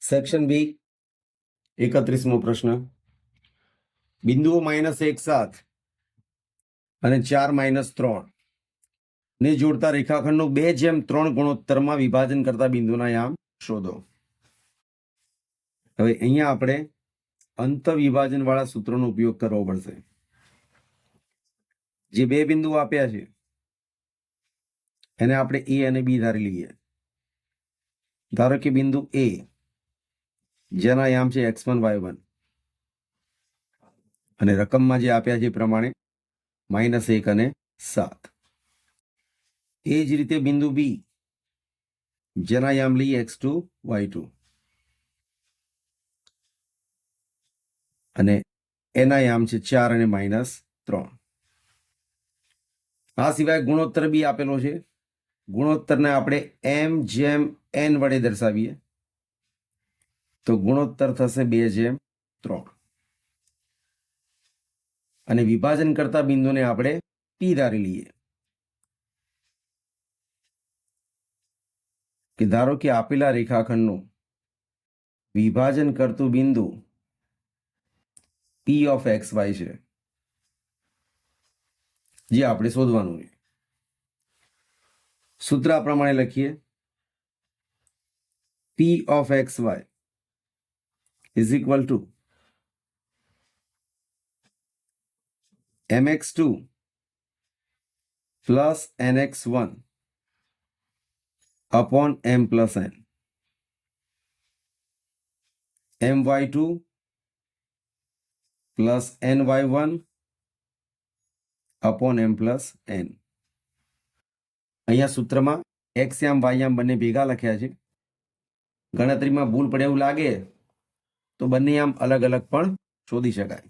Section B 31મો પ્રશ્ન. બિંદુઓ -1 7 અને 4 -3 ને જોડતા રેખાખંડનું 2:3 ગુણોત્તરમાં વિભાજન કરતા બિંદુના યામ શોધો. હવે અહીંયા આપણે અંતવિભાજન વાળા સૂત્રનો ઉપયોગ કરવો પડશે. જે બે બિંદુઓ આપ્યા છે એને આપણે એ અને બી ધારી લઈએ. ધારો કે બિંદુ એ જેના યામ છે x1 y1 અને રકમમાં જે આપ્યા છે એ પ્રમાણે -1 અને 7. એ જ રીતે બિંદુ બી જેના યામ લઈએ x2 y2 અને એના યામ છે 4 અને -3. આ સિવાય ગુણોત્તર બી આપેલો છે. ગુણોત્તરને આપણે m/n વડે દર્શાવીએ તો ગુણોત્તર થશે 2/3 અને વિભાજન કરતા બિંદુને આપણે પી ધારી લઈએ કે ધારો કે આપેલા રેખાખંડનું વિભાજન કરતું બિંદુ P of xy છે, જે આપણે શોધવાનું છે. સૂત્ર આ પ્રમાણે લખીએ. P of xy is equal to mx2 plus nx1 upon m plus n, my2 plus ny1 upon m plus n. અહીંયા સૂત્રમાં x યામ y યામ બંને ભેગા લખ્યા છે. ગણતરીમાં ભૂલ પડે એવું લાગે તો બંને યામ અલગ અલગ પણ શોધી શકાય.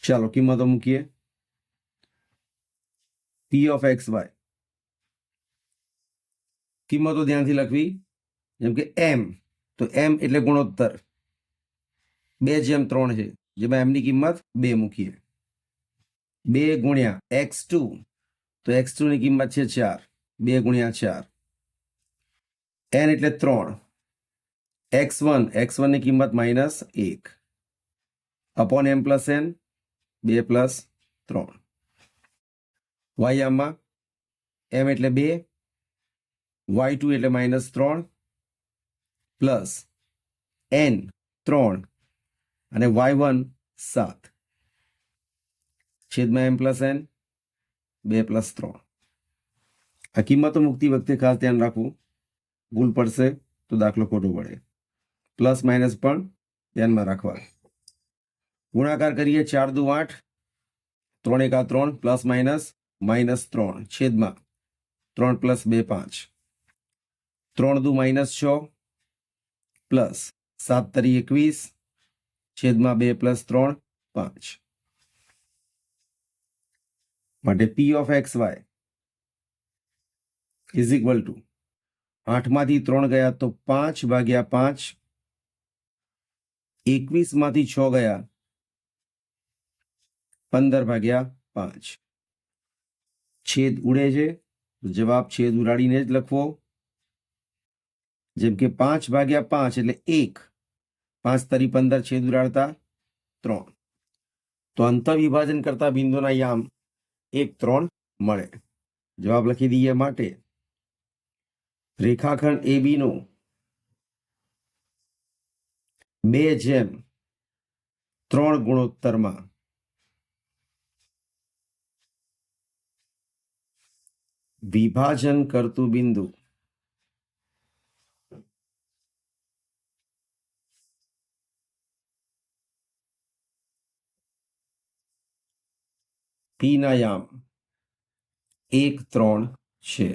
ચાલો કિંમતો મૂકીએ. P of xy કિંમતો ધ્યાનથી લખવી. જેમ કે m, તો m એટલે ગુણોત્તર 2/3 છે, જેમાં m ની કિંમત 2 મૂકીએ. 2 ગુણ્યા x2, તો x2 ની કિંમત છે 4, 2 ગુણ્યા 4. n એટલે 3, x1 ની કિંમત -1 upon m plus n 2 + 3. y યામમાં m એટલે 2, y2 એટલે -3 પ્લસ n 3 અને y1 7 છેદમાં m પ્લસ n 2 + 3. આ કિંમતો મૂકતી વખતે ખાસ ધ્યાન રાખવું, ભૂલ પડશે તો દાખલો ખોટો પડે. પ્લસ માઇનસ પણ ધ્યાનમાં રાખવા. ગુણાકાર કરીએ. 4 દુ 8, 3 એકા 3 પ્લસ માઇનસ -3 છેદમાં 3 + 2 5, 3 દુ -6 પ્લસ 7 તરી 21 છેદમાં 2 + 3 5. માટે P of xy is equal to 8 માંથી 3 ગયા તો 5/5, 21 માંથી 6 ગયા 15/5. છેદ ઉડે છે, જવાબ છેદ ઉડાડીને જ લખવો. જેમ કે 5/5 એટલે 1, 5 તરી 15 છેદ ઉડાડતા 3. તો અંતવિભાજન કરતા બિંદુના યામ 1 3 મળે. જવાબ લખી દઈએ. માટે રેખાખંડ AB નું 2/3 ગુણોત્તરમાં વિભાજન કરતું બિંદુ P ના યામ 1 3 છે.